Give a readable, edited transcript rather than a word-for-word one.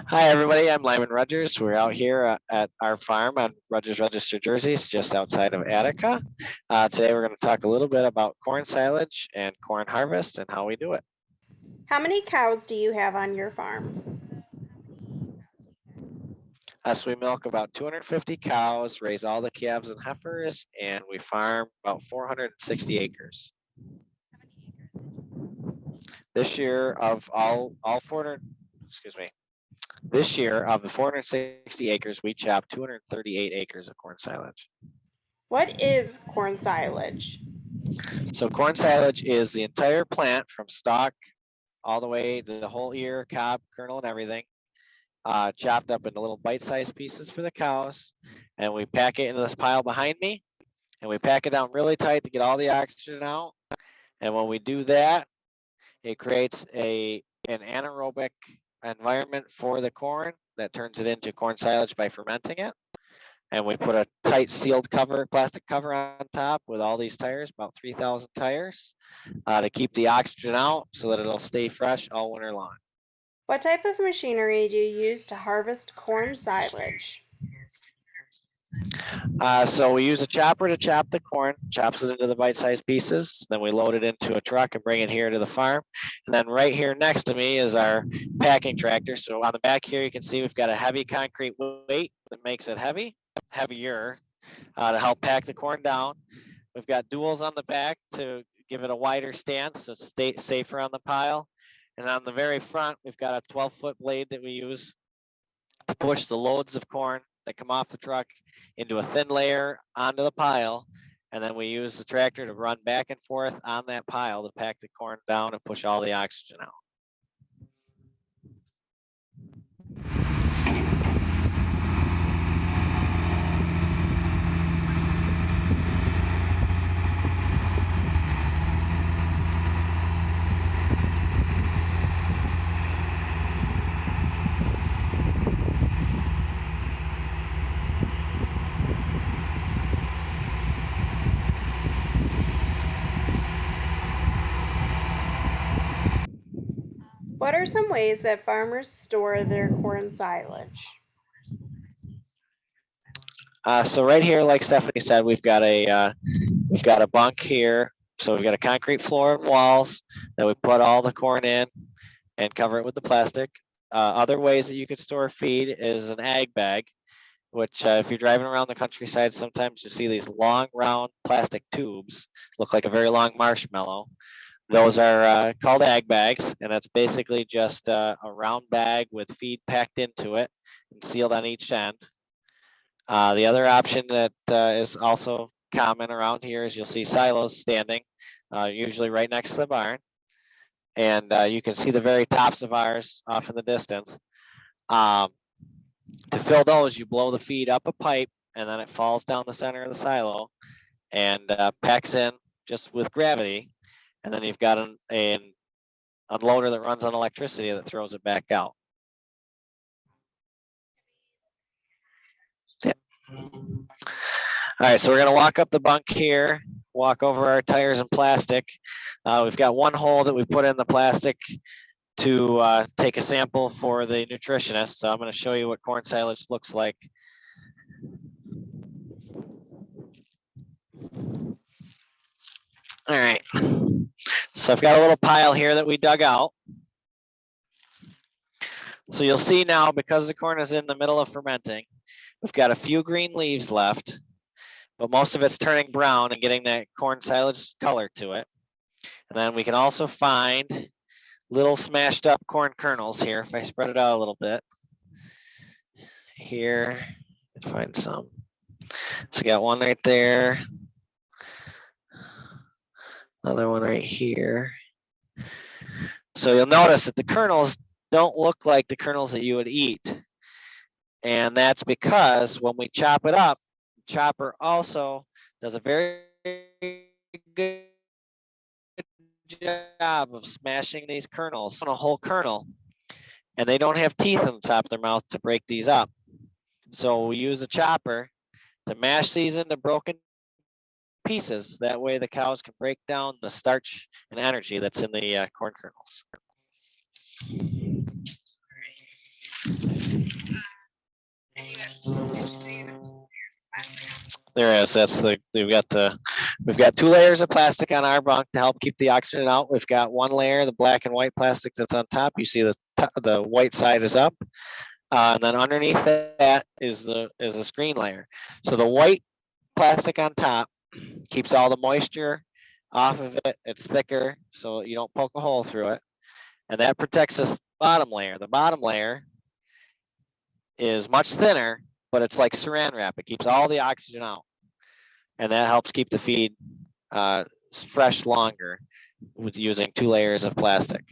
Hi, everybody. I'm Lyman Rudgers. We're out here at our farm on Rudgers Registered Jerseys, just outside of Attica. Today, we're going to talk a little bit about corn silage and corn harvest and how we do it. How many cows do you have on your farm? So we milk about 250 cows, raise all the calves and heifers, and we farm about 460 acres. This year of this year of the 460 acres, we chopped 238 acres of corn silage. What is corn silage? So corn silage is the entire plant from stalk all the way to the whole ear, cob, kernel, and everything, chopped up into little bite-sized pieces for the cows. And we pack it into this pile behind me, and we pack it down really tight to get all the oxygen out. And when we do that, it creates an anaerobic environment for the corn that turns it into corn silage by fermenting it. And we put a tight sealed plastic cover on top with all these tires, about 3,000 tires, to keep the oxygen out so that it'll stay fresh all winter long. What type of machinery do you use to harvest corn silage? So we use a chopper to chop the corn, chops it into the bite-sized pieces. Then we load it into a truck and bring it here to the farm. And then right here next to me is our packing tractor. So on the back here, you can see we've got a heavy concrete weight that makes it heavier to help pack the corn down. We've got duals on the back to give it a wider stance so it's safer on the pile. And on the very front, we've got a 12-foot blade that we use to push the loads of corn that come off the truck into a thin layer onto the pile. And then we use the tractor to run back and forth on that pile to pack the corn down and push all the oxygen out. What are some ways that farmers store their corn silage? So right here, like Stephanie said, we've got a bunk here. So we've got a concrete floor and walls that we put all the corn in and cover it with the plastic. Other ways that you could store feed is an ag bag, which if you're driving around the countryside, sometimes you see these long, round plastic tubes, look like a very long marshmallow. Those are called ag bags, and it's basically just a round bag with feed packed into it and sealed on each end. The other option that is also common around here is you'll see silos standing, usually right next to the barn. And you can see the very tops of ours off in the distance. To fill those, you blow the feed up a pipe, and then it falls down the center of the silo and packs in just with gravity. And then you've got an unloader that runs on electricity that throws it back out. Yeah. All right, so we're gonna walk up the bunk here, walk over our tires and plastic. We've got one hole that we put in the plastic to take a sample for the nutritionist. So I'm gonna show you what corn silage looks like. All right, so I've got a little pile here that we dug out. So you'll see now, because the corn is in the middle of fermenting, we've got a few green leaves left, but most of it's turning brown and getting that corn silage color to it. And then we can also find little smashed up corn kernels here. If I spread it out a little bit, here, find some. So got one right there. Another one right here. So you'll notice that the kernels don't look like the kernels that you would eat. And that's because when we chop it up, the chopper also does a very good job of smashing these kernels on a whole kernel. And they don't have teeth on the top of their mouth to break these up. So we use a chopper to mash these into broken pieces. That way the cows can break down the starch and energy that's in the corn kernels. There is. We've got 2 layers of plastic on our bunk to help keep the oxygen out. We've got 1 layer, the black and white plastic that's on top. You see the white side is up. And then underneath that is a screen layer. So the white plastic on top keeps all the moisture off of it. It's thicker, so you don't poke a hole through it. And that protects this bottom layer. The bottom layer is much thinner, but it's like saran wrap. It keeps all the oxygen out. And that helps keep the feed fresh longer with using 2 layers of plastic.